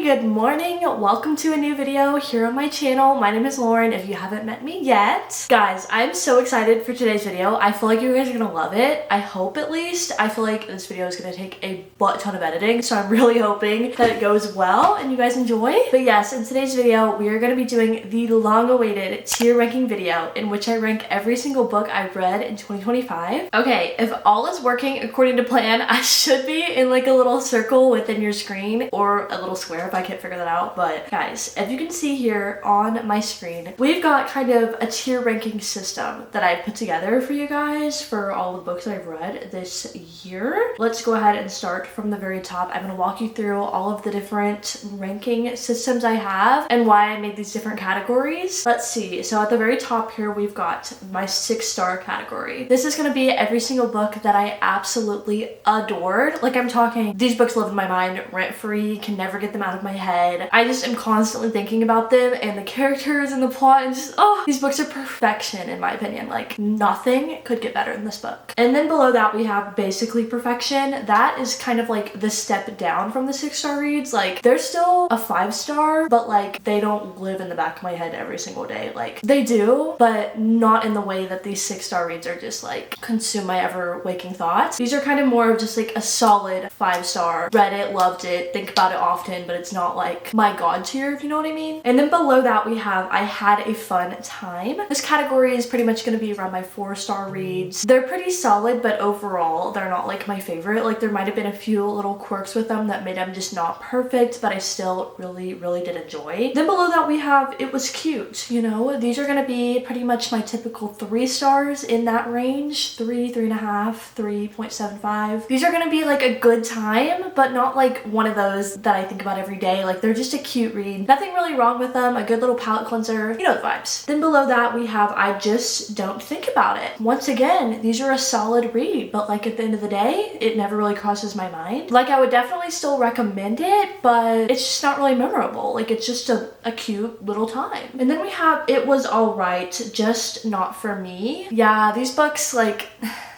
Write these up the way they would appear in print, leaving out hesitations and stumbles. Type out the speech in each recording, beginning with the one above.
good morning. Welcome to a new video here on my channel. My name is Lauren if you haven't met me yet. Guys, I'm so excited for today's video. I feel like you guys are gonna love it. I hope at least. I feel like this video is gonna take a butt ton of editing, so I'm really hoping that it goes well and you guys enjoy. But yes, in today's video, we are gonna be doing the long-awaited tier ranking video in which I rank every single book I've read in 2025. Okay, if all is working according to plan, I should be in like a little circle within your screen, or a little square if I can't figure that out. But guys, as you can see here on my screen, we've got kind of a tier ranking system that I put together for you guys for all the books I've read this year. Let's go ahead and start from the very top. I'm going to walk you through all of the different ranking systems I have and why I made these different categories. Let's see. So at the very top here, we've got my 6-star category. This is going to be every single book that I absolutely adored. Like, I'm talking, these books live in my mind rent free, can never get them out of my head. I just am constantly thinking about them and the characters and the plot, and just, oh, these books are perfection in my opinion. Like, nothing could get better than this book. And then below that we have basically perfection. That is kind of like the step down from the 6-star reads. Like, they're still a 5-star, but like they don't live in the back of my head every single day. Like, they do, but not in the way that these 6-star reads are just like consume my ever waking thoughts. These are kind of more of just like a solid 5-star. Read it, loved it, think about it often, but it's not like my god tier, if you know what I mean. And then below that we have I had a fun time. This category is pretty much going to be around my 4-star reads. They're pretty solid, but overall they're not like my favorite. Like, there might have been a few little quirks with them that made them just not perfect, but I still really did enjoy. Then below that we have it was cute. You know, these are going to be pretty much my typical 3 stars in that range. 3, 3.5, 3.75. These are going to be like a good time, but not like one of those that I think about every day. Like, they're just a cute read. Nothing really wrong with them. A good little palate cleanser. You know the vibes. Then below that we have I just don't think about it. Once again, these are a solid read, but like at the end of the day, it never really crosses my mind. Like, I would definitely still recommend it, but it's just not really memorable. Like, it's just a cute little time. And then we have it was alright, just not for me. Yeah, these books, like,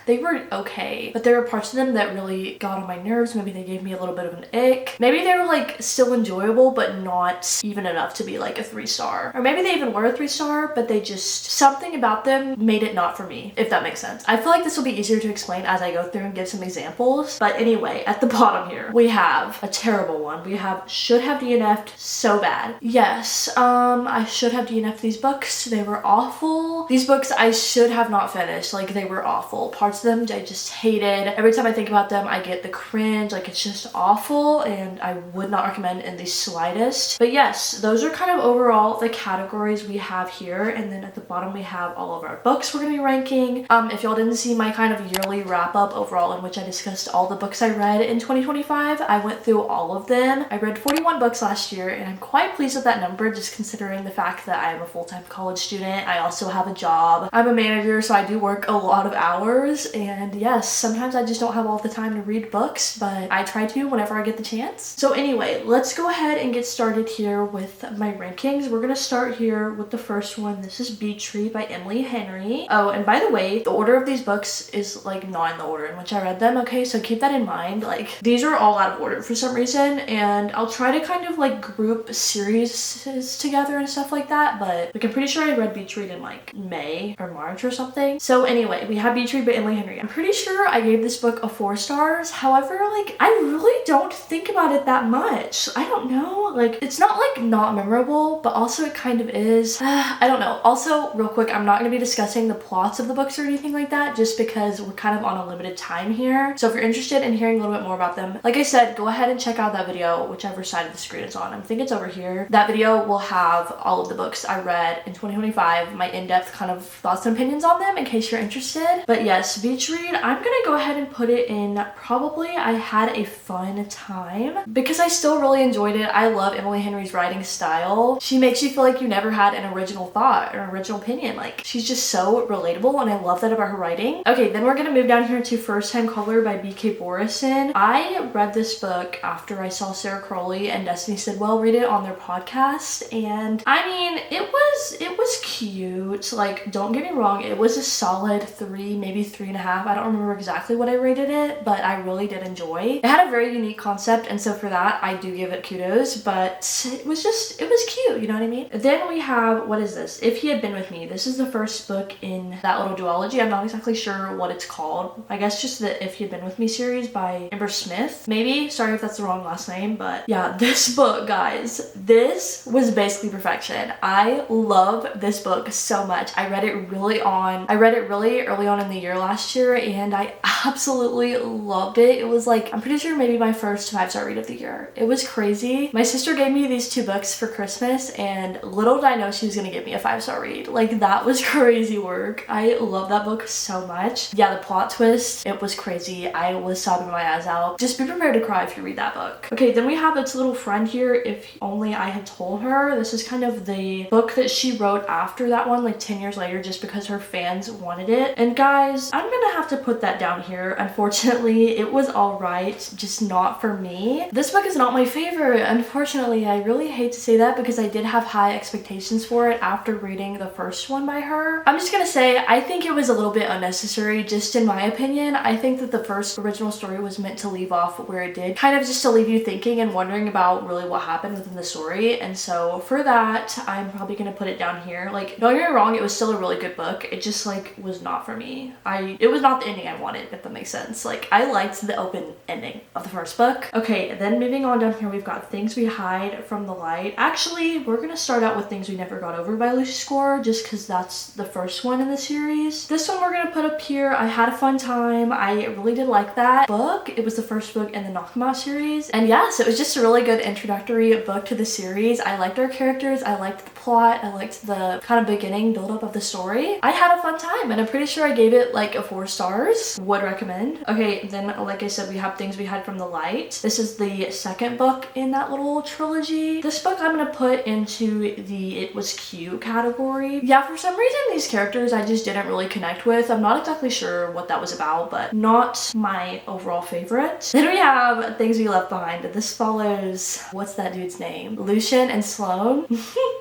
they were okay, but there were parts of them that really got on my nerves. Maybe they gave me a little bit of an ick. Maybe they were like still enjoyable, but not even enough to be like a 3-star. Or maybe they even were a 3-star, but they just, something about them made it not for me, if that makes sense. I feel like this will be easier to explain as I go through and give some examples. But anyway, at the bottom here, we have a terrible one. We have should have DNF'd so bad. Yes, I should have DNF'd these books. They were awful. These books I should have not finished. Like, they were awful. Parts of them I just hated. Every time I think about them, I get the cringe. Like, it's just awful, and I would not recommend in the slightest. But yes, those are kind of overall the categories we have here. And then at the bottom we have all of our books we're gonna be ranking. If y'all didn't see my kind of yearly wrap up overall in which I discussed all the books I read in 2025, I went through all of them. I read 41 books last year, and I'm quite pleased with that number, just considering the fact that I am a full-time college student. I also have a job. I'm a manager, so I do work a lot of hours. And yes, sometimes I just don't have all the time to read books, but I try to whenever I get the chance. So anyway, let's go ahead and get started here with my rankings. We're gonna start here with the first one. This is Beach Tree by Emily Henry. Oh, and by the way, the order of these books is like not in the order in which I read them, okay? So keep that in mind. Like, these are all out of order for some reason, and I'll try to kind of like group series together and stuff like that, but like, I'm pretty sure I read Beach Tree in like May or March or something. So anyway, we have Beach Tree by Emily Henry. I'm pretty sure I gave this book a 4 stars. However, like, I really don't think about it that much. I don't know. Like, it's not like not memorable, but also it kind of is. I don't know. Also, real quick, I'm not going to be discussing the plots of the books or anything like that, just because we're kind of on a limited time here. So if you're interested in hearing a little bit more about them, like I said, go ahead and check out that video, whichever side of the screen it's on. I think it's over here. That video will have all of the books I read in 2025, my in-depth kind of thoughts and opinions on them, in case you're interested. But yes, Beach Read, I'm gonna go ahead and put it in probably I had a fun time, because I still really enjoyed it. I love Emily Henry's writing style. She makes you feel like you never had an original thought or an original opinion. Like, she's just so relatable, and I love that about her writing. Okay, then we're gonna move down here to First Time Caller by B.K. Borison. I read this book after I saw Sarah Crowley and Destiny Sidwell read it on their podcast, and I mean, it was cute. Like, don't get me wrong, it was a solid 3, maybe 3.5. I don't remember exactly what I rated it, but I really did enjoy. It had a very unique concept, and so for that, I do give it kudos, but it was cute, you know what I mean? Then we have, what is this? If He Had Been With Me. This is the first book in that little duology. I'm not exactly sure what it's called. I guess just the If He Had Been With Me series by Amber Smith. Maybe, sorry if that's the wrong last name, but yeah, this book, guys, this was basically perfection. I love this book so much. I read it really early on in the year last year, and I absolutely loved it. It was like, I'm pretty sure maybe my first 5-star read of the year. It was crazy. My sister gave me these 2 books for Christmas, and little did I know she was gonna give me a 5-star read. Like, that was crazy work. I love that book so much. Yeah, the plot twist, it was crazy. I was sobbing my eyes out. Just be prepared to cry if you read that book. Okay, then we have its little friend here, If Only I Had Told Her. This is kind of the book that she wrote after that one, like 10 years later, just because her fans wanted it. And guys, I'm gonna have to put that down here. Unfortunately, it was alright, just not for me. This book is not my favorite, unfortunately. I really hate to say that because I did have high expectations for it after reading the first one by her. I'm just gonna say, I think it was a little bit unnecessary, just in my opinion. I think that the first original story was meant to leave off where it did, kind of just to leave you thinking and wondering about really what happened within the story. And so for that, I'm probably gonna put it down here. Like, don't get me wrong, it was still a really good book. It just like was not for me. It was not the ending I wanted, if that makes sense. Like, I liked the open ending of the first book. Okay, then moving on down here, we've got Things We Hide from the Light. Actually, we're gonna start out with Things We Never Got Over by Lucy Score, just because that's the first one in the series. This one we're gonna put up here. I had a fun time. I really did like that book. It was the first book in the Knock 'Em Out series. And yes, it was just a really good introductory book to the series. I liked our characters. I liked the plot. I liked the kind of beginning build up of the story. I had a fun time, and I'm pretty sure I gave it like a 4 stars. Would recommend. Okay, then like I said, we have Things We Hide from the Light. This is the second book in that little trilogy. This book I'm gonna put into the It Was Cute category. Yeah, for some reason these characters I just didn't really connect with. I'm not exactly sure what that was about, but not my overall favorite. Then we have Things We Left Behind. This follows, what's that dude's name? Lucian and Sloane.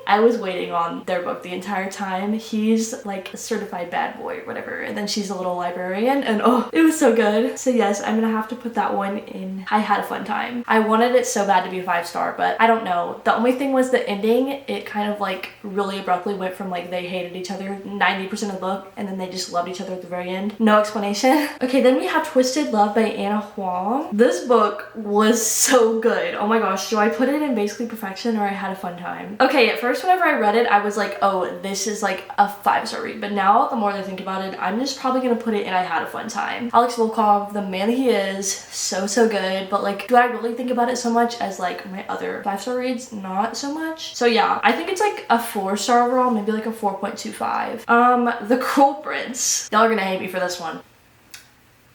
I was waiting on their book the entire time. He's like a certified bad boy or whatever, and then she's a little librarian, and oh, it was so good. So yes, I'm gonna have to put that one in. I had a fun time. I wanted it so bad to be a 5-star, but I don't know. The only thing was the ending. It kind of like really abruptly went from like they hated each other 90% of the book, and then they just loved each other at the very end. No explanation. Okay, then we have Twisted Love by Anna Huang. This book was so good. Oh my gosh, do I put it in basically perfection or I had a fun time? Okay, at first whenever I read it, I was like, oh, this is like a 5-star read. But now the more that I think about it, I'm just probably gonna put it in I had a fun time. Alex Volkov, the man he is, so good. But like, do I really think about it so much as like my other 5-star reads? Not so much. So yeah, I think it's like a 4-star overall, maybe like a 4.25. The Cruel Prince. Y'all are gonna hate me for this one.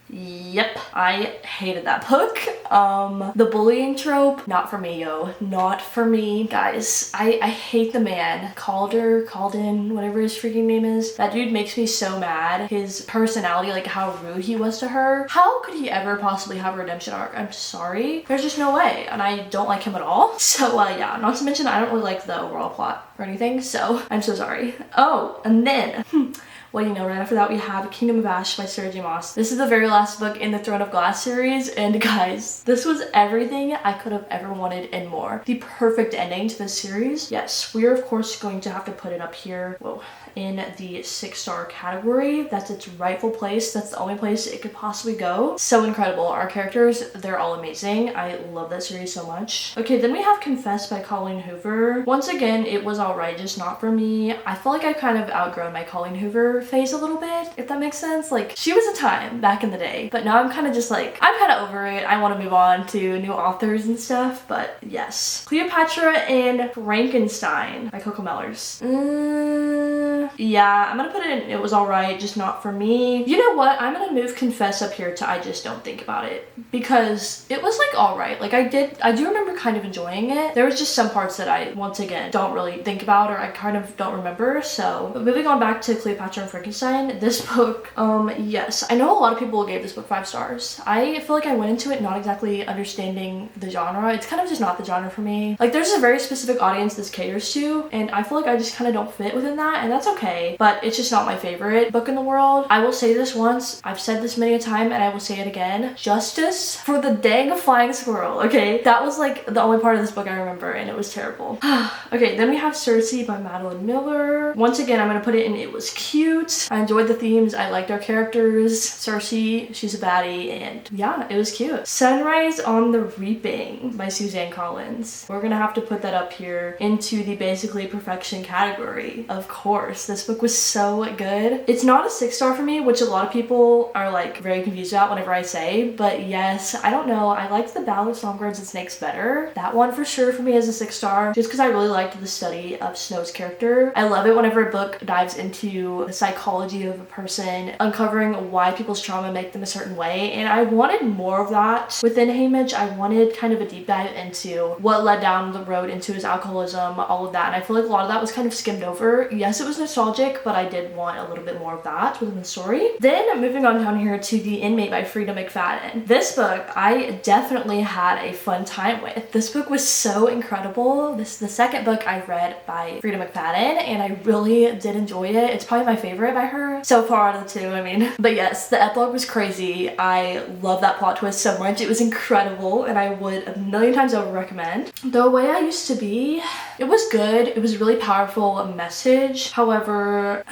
Yep, I hated that book. The bullying trope, not for me, yo. Not for me. Guys, I hate the man. Calden, whatever his freaking name is. That dude makes me so mad. His personality, like how rude he was to her. How could he ever possibly have a redemption arc? I'm sorry. There's just no way. And I don't like him at all. So yeah, not to mention I don't really like the overall plot or anything. So I'm so sorry. Oh, and then... well, you know, right after that we have Kingdom of Ash by Sarah J. Maas. This is the very last book in the Throne of Glass series, and guys, this was everything I could have ever wanted and more. The perfect ending to this series. Yes, we are of course going to have to put it up here. Whoa. In the 6-star category. That's its rightful place. That's the only place it could possibly go. So incredible. Our characters, they're all amazing. I love that series so much. Okay, then we have Confess by Colleen Hoover. Once again, it was alright, just not for me. I feel like I've kind of outgrown my Colleen Hoover phase a little bit, if that makes sense. Like, she was a time back in the day, but now I'm kind of just like, I'm kind of over it. I want to move on to new authors and stuff, but yes. Cleopatra and Frankenstein by Coco Mellors. Yeah, I'm gonna put it in It Was Alright, just not for me. You know what? I'm gonna move Confess up here to I Just Don't Think About It, because it was like alright. Like I do remember kind of enjoying it. There was just some parts that I, once again, don't really think about or I kind of don't remember. So, but moving on back to Cleopatra and Frankenstein, this book, yes, I know a lot of people gave this book 5 stars. I feel like I went into it not exactly understanding the genre. It's kind of just not the genre for me. Like there's a very specific audience this caters to, and I feel like I just kind of don't fit within that, and that's okay, but it's just not my favorite book in the world. I will say this once, I've said this many a time, and I will say it again. Justice for the dang flying squirrel, okay? That was like the only part of this book I remember, and it was terrible. Okay, then we have Cersei by Madeline Miller. Once again, I'm gonna put it in It Was Cute. I enjoyed the themes, I liked our characters. Cersei, she's a baddie, and yeah, it was cute. Sunrise on the Reaping by Suzanne Collins. We're gonna have to put that up here into the basically perfection category. Of course, this book was so good. It's not a 6-star for me, which a lot of people are like very confused about whenever I say, but yes, I don't know. I liked the Ballad of Songbirds and Snakes better. That one for sure for me is a 6-star, just because I really liked the study of Snow's character. I love it whenever a book dives into the psychology of a person, uncovering why people's trauma make them a certain way, and I wanted more of that within Haymitch. I wanted kind of a deep dive into what led down the road into his alcoholism, all of that, and I feel like a lot of that was kind of skimmed over. Yes, it was nostalgic, but I did want a little bit more of that within the story. Then moving on down here to The Inmate by Frida McFadden. This book I definitely had a fun time with. This book was so incredible. This is the second book I read by Frida McFadden, and I really did enjoy it. It's probably my favorite by her so far out of the two, I mean. But yes, the epilogue was crazy. I love that plot twist so much. It was incredible, and I would a million times over recommend. The Way I Used to Be, it was good. It was a really powerful message. However,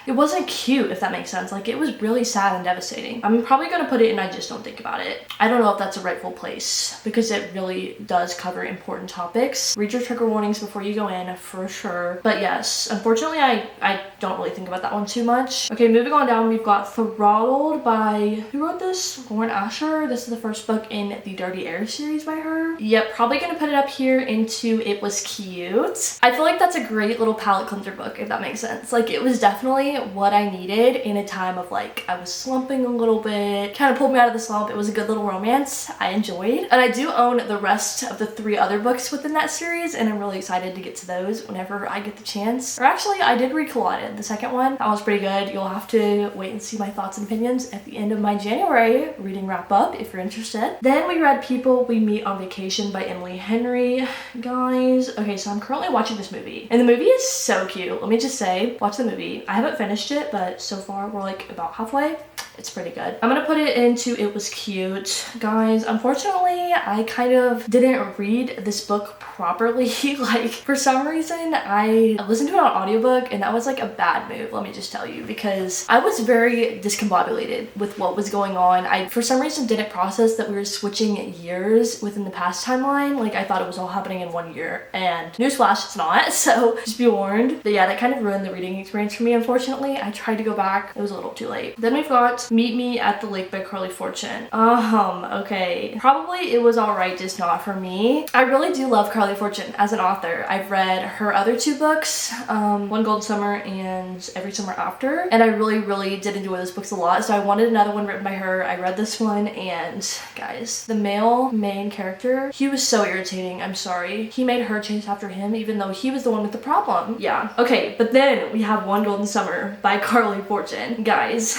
it wasn't cute, if that makes sense. Like, it was really sad and devastating. I'm probably gonna put it in I Just Don't Think About It. I don't know if that's a rightful place, because it really does cover important topics. Read your trigger warnings before you go in, for sure. But yes, unfortunately, I don't really think about that one too much. Okay, moving on down, we've got Throttled by, who wrote this? Lauren Asher. This is the first book in the Dirty Air series by her. Yep, probably gonna put it up here into It Was Cute. I feel like that's a great little palate cleanser book, if that makes sense. Like, it was definitely what I needed in a time of like, I was slumping a little bit, kind of pulled me out of the slump. It was a good little romance I enjoyed. And I do own the rest of the 3 other books within that series, and I'm really excited to get to those whenever I get the chance. Or actually, I did read Collided, the second one. That was pretty good. You'll have to wait and see my thoughts and opinions at the end of my January reading wrap up if you're interested. Then we read People We Meet on Vacation by Emily Henry. Guys, okay, so I'm currently watching this movie, and the movie is so cute. Let me just say, watch the movie. I haven't finished it, but so far we're like about halfway. It's pretty good. I'm gonna put it into It Was Cute. Guys, unfortunately, I kind of didn't read this book properly. Like, for some reason, I listened to it on audiobook, and that was like a bad move, let me just tell you, because I was very discombobulated with what was going on. I, for some reason, didn't process that we were switching years within the past timeline. Like, I thought it was all happening in one year, and newsflash, it's not, so just be warned. But yeah, that kind of ruined the reading experience for me, unfortunately. I tried to go back. It was a little too late. Then we've got Meet Me at the Lake by Carly Fortune. Okay. Probably it was alright, just not for me. I really do love Carly Fortune as an author. I've read her other 2 books, One Golden Summer and Every Summer After, and I really did enjoy those books a lot, so I wanted another one written by her. I read this one, and guys, the male main character, he was so irritating. I'm sorry. He made her chase after him, even though he was the one with the problem. Yeah. Okay, but then we have One Golden Summer by Carly Fortune. Guys,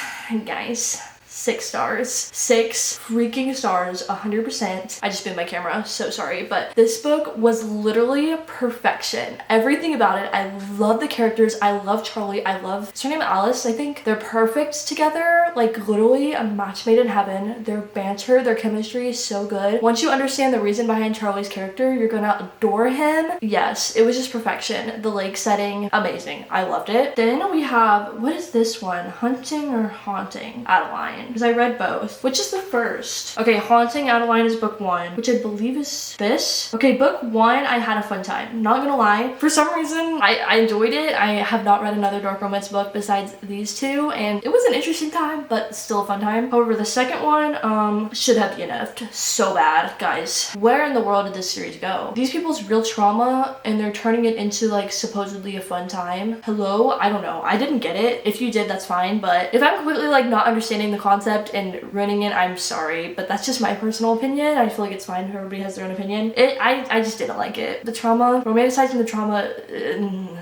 6 stars. 6 freaking stars, 100%. I just spin my camera, so sorry, but this book was literally perfection. Everything about it. I love the characters. I love Charlie. I love, is her name Alice, I think? They're perfect together. Like, literally a match made in heaven. Their banter, their chemistry is so good. Once you understand the reason behind Charlie's character, you're gonna adore him. Yes, it was just perfection. The lake setting, amazing. I loved it. Then we have, what is this one? Hunting or Haunting? Adeline. Because I read both. Which is the first? Okay, Haunting Adeline is book 1, which I believe is this. Okay, book 1, I had a fun time. Not gonna lie. For some reason, I enjoyed it. I have not read another dark romance book besides these 2, and it was an interesting time, but still a fun time. However, the second one, should have DNF'd so bad. Guys, where in the world did this series go? These people's real trauma, and they're turning it into like supposedly a fun time. Hello? I don't know. I didn't get it. If you did, that's fine, but if I'm completely like not understanding the concept concept and ruining it, I'm sorry, but that's just my personal opinion. I feel like it's fine if everybody has their own opinion. I just didn't like it. The trauma, romanticizing the trauma.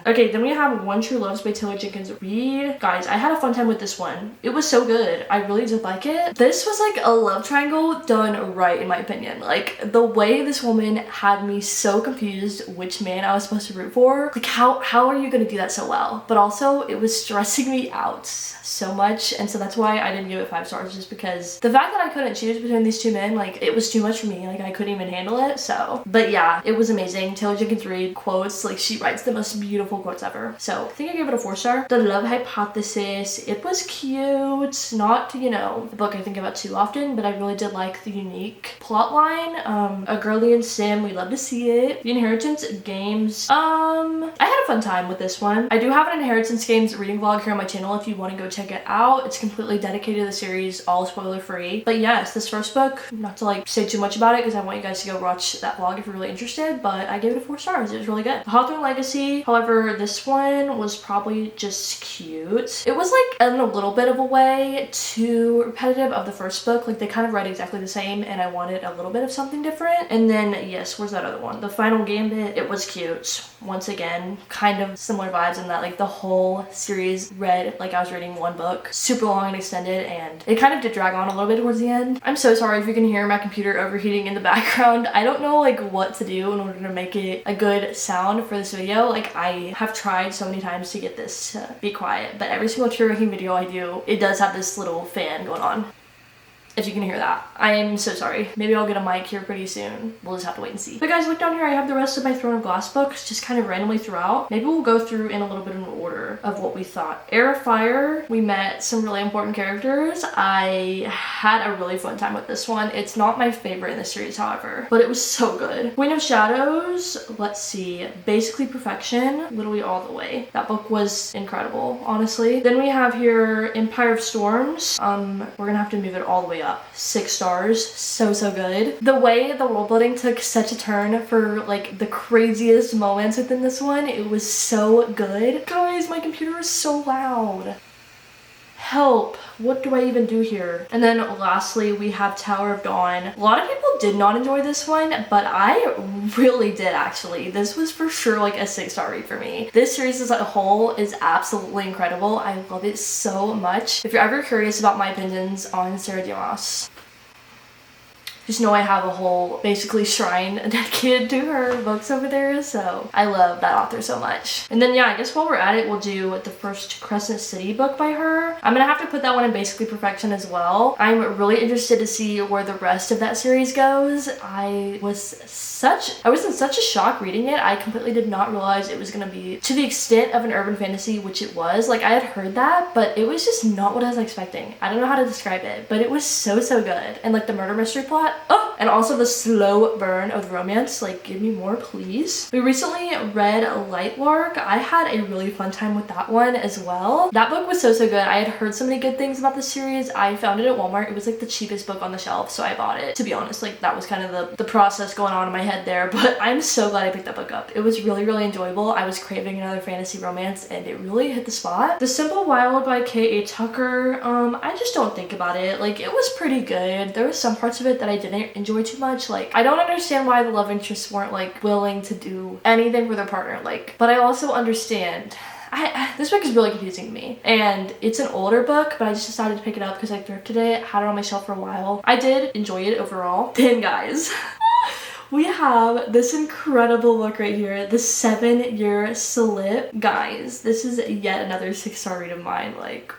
Okay, then we have One True Loves by Taylor Jenkins Reid. Guys, I had a fun time with this one. It was so good. I really did like it. This was like a love triangle done right, in my opinion. Like, the way this woman had me so confused which man I was supposed to root for. Like, how are you gonna do that so well? But also, it was stressing me out so much, and so that's why I didn't give it 5 stars, just because the fact that I couldn't choose between these two men, like, it was too much for me. Like, I couldn't even handle it. So, but yeah, it was amazing. Taylor Jenkins Reid quotes, like, she writes the most beautiful quotes ever. So I think I gave it a 4 star. The Love Hypothesis, it was cute. Not, you know, the book I think about too often, but I really did like the unique plot line. A Girly in Sim, we love to see it. The Inheritance Games, I had a fun time with this one. I do have an Inheritance Games reading vlog here on my channel if you want to go check it out. It's completely dedicated to the series, all spoiler free. But yes, this first book, not to like say too much about it because I want you guys to go watch that vlog if you're really interested, but I gave it a 4 stars. It was really good. The Hawthorne Legacy, however, this one was probably just cute. It was like in a little bit of a way too repetitive of the first book. Like, they kind of read exactly the same and I wanted a little bit of something different. And then, yes, where's that other one? The Final Gambit, it was cute. Once again, kind of similar vibes in that, like, the whole series read like I was reading one book, super long and extended, and it kind of did drag on a little bit towards the end. I'm so sorry if you can hear my computer overheating in the background. I don't know like what to do in order to make it a good sound for this video. Like, I have tried so many times to get this to be quiet, but every single tree raking video I do, it does have this little fan going on. If you can hear that. I am so sorry. Maybe I'll get a mic here pretty soon. We'll just have to wait and see. But guys, look down here. I have the rest of my Throne of Glass books just kind of randomly throughout. Maybe we'll go through in a little bit of an order of what we thought. Heir of Fire, we met some really important characters. I had a really fun time with this one. It's not my favorite in the series, however, but it was so good. Queen of Shadows, let's see. Basically Perfection, literally all the way. That book was incredible, honestly. Then we have here Empire of Storms. We're gonna have to move it all the way up. 6 stars. So good. The way the world building took such a turn for like the craziest moments within this one, it was so good. Guys, my computer is so loud. Help. What do I even do here? And then lastly, we have Tower of Dawn. A lot of people did not enjoy this one, but I really did actually. This was for sure like a 6-star read for me. This series as a whole is absolutely incredible. I love it so much. If you're ever curious about my opinions on Sarah Dimas, just know I have a whole basically shrine dedicated to her books over there, so I love that author so much. And then yeah, I guess while we're at it, we'll do the first Crescent City book by her. I'm gonna have to put that one in Basically Perfection as well. I'm really interested to see where the rest of that series goes. I was in such a shock reading it. I completely did not realize it was gonna be to the extent of an urban fantasy, which it was. Like, I had heard that, but it was just not what I was expecting. I don't know how to describe it, but it was so good. And like the murder mystery plot, oh, and also the slow burn of the romance. Like, give me more, please. We recently read Lightlark. I had a really fun time with that one as well. That book was so good. I had heard so many good things about the series. I found it at Walmart. It was like the cheapest book on the shelf, so I bought it. To be honest, like, that was kind of the process going on in my head there, but I'm so glad I picked that book up. It was really enjoyable. I was craving another fantasy romance and it really hit the spot. The Simple Wild by K.A. Tucker, I just don't think about it. Like, it was pretty good. There were some parts of it that I didn't enjoy too much. Like, I don't understand why the love interests weren't like willing to do anything for their partner, like, but I also understand. This book is really confusing to me, and it's an older book, but I just decided to pick it up because I thrifted it, had it on my shelf for a while. I did enjoy it overall. Then guys, we have this incredible book right here, The 7-Year Slip. Guys, this is yet another 6-star read of mine. Like,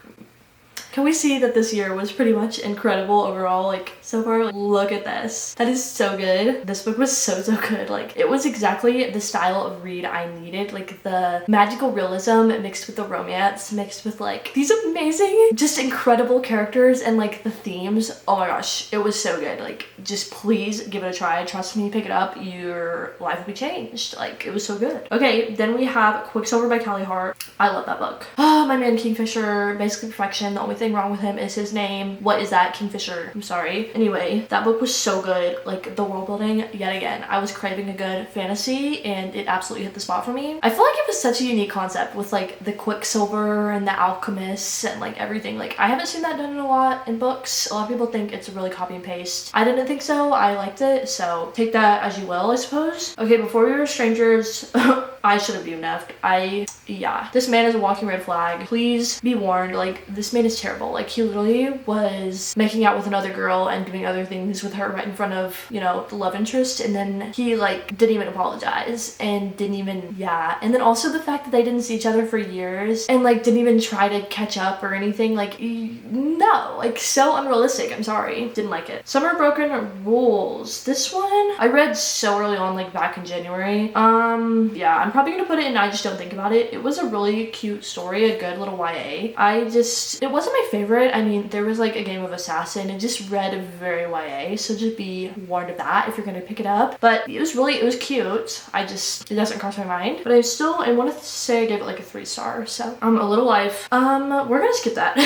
can we see that this year was pretty much incredible overall? Like, so far, like, look at this. That is so good. This book was so good. Like, it was exactly the style of read I needed. Like, the magical realism mixed with the romance, mixed with like these amazing, just incredible characters, and like the themes. Oh my gosh, it was so good. Like, just please give it a try. Trust me, pick it up. Your life will be changed. Like, it was so good. Okay, then we have Quicksilver by Callie Hart. I love that book. Oh, My Man Kingfisher, Basically Perfection. The only thing thing wrong with him is his name. What is that? Kingfisher. I'm sorry. Anyway, that book was so good. Like the world building, yet again. I was craving a good fantasy and it absolutely hit the spot for me. I feel like it was such a unique concept with like the Quicksilver and the alchemists and like everything. Like I haven't seen that done in a lot in books. A lot of people think it's really copy and paste. I didn't think so. I liked it. So take that as you will, I suppose. Okay, before we were strangers, I should have DNF'd. Yeah, this man is a walking red flag. Please be warned, like this man is terrible. Like he literally was making out with another girl and doing other things with her right in front of, you know, the love interest, and then he like didn't even apologize and didn't even, yeah. And then also the fact that they didn't see each other for years and like didn't even try to catch up or anything, like no, like so unrealistic. I'm sorry, didn't like it. Summer Broken Rules. This one I read so early on, like back in January. Yeah, I'm probably gonna put it in I Just Don't Think About It. It was a really cute story, a good little YA. It wasn't my favorite. I mean, there was like a game of assassin. It just read very YA, so just be warned of that if you're gonna pick it up. But it was cute. It doesn't cross my mind. But I want to say I gave it like a 3-star. So A Little Life. We're gonna skip that.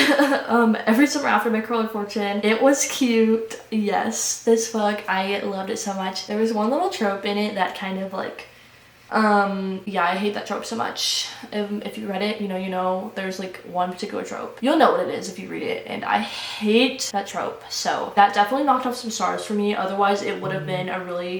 Every Summer After My Curly Fortune. It was cute. Yes, this book, I loved it so much. There was one little trope in it that kind of like yeah, I hate that trope so much. If you read it, you know, there's like one particular trope. You'll know what it is if you read it, and I hate that trope. So that definitely knocked off some stars for me. Otherwise, it would have been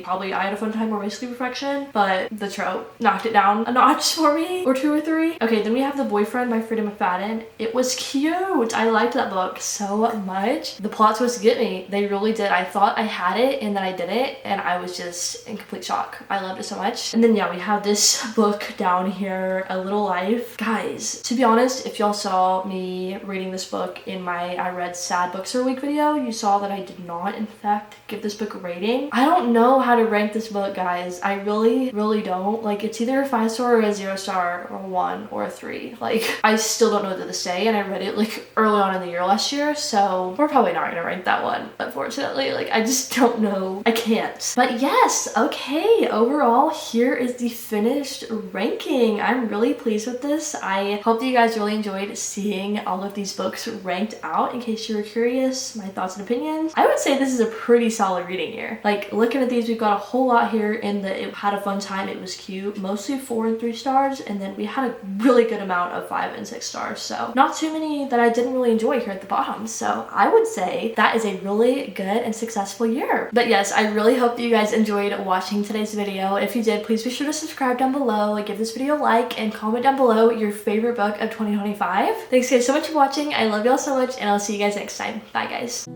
probably I had a fun time or basically perfection, but the trope knocked it down a notch for me, or 2 or 3. Okay, then we have The Boyfriend by Frida McFadden. It was cute. I liked that book so much. The plot twist to get me. They really did. I thought I had it and then I didn't, and I was just in complete shock. I loved it so much. And then yeah, we have this book down here, A Little Life. Guys, to be honest, if y'all saw me reading this book in my I read sad books for a week video, you saw that I did not in fact give this book a rating. I don't know how to rank this book, guys. I really don't. Like it's either a 5-star or a 0-star or 1 or a 3. Like I still don't know what to say, and I read it like early on in the year last year, so we're probably not gonna rank that one, unfortunately. Like I just don't know. I can't. But yes, okay, overall here is the finished ranking. I'm really pleased with this. I hope that you guys really enjoyed seeing all of these books ranked out. In case you were curious, my thoughts and opinions, I would say this is a pretty solid reading year. Like looking at these, we've got a whole lot here in that it had a fun time, it was cute, mostly 4 and 3 stars, and then we had a really good amount of 5 and 6 stars, so not too many that I didn't really enjoy here at the bottom. So I would say that is a really good and successful year. But yes, I really hope that you guys enjoyed watching today's video. If you did, please be sure to subscribe down below, give this video a like, and comment down below your favorite book of 2025. Thanks guys so much for watching. I love y'all so much, and I'll see you guys next time. Bye guys.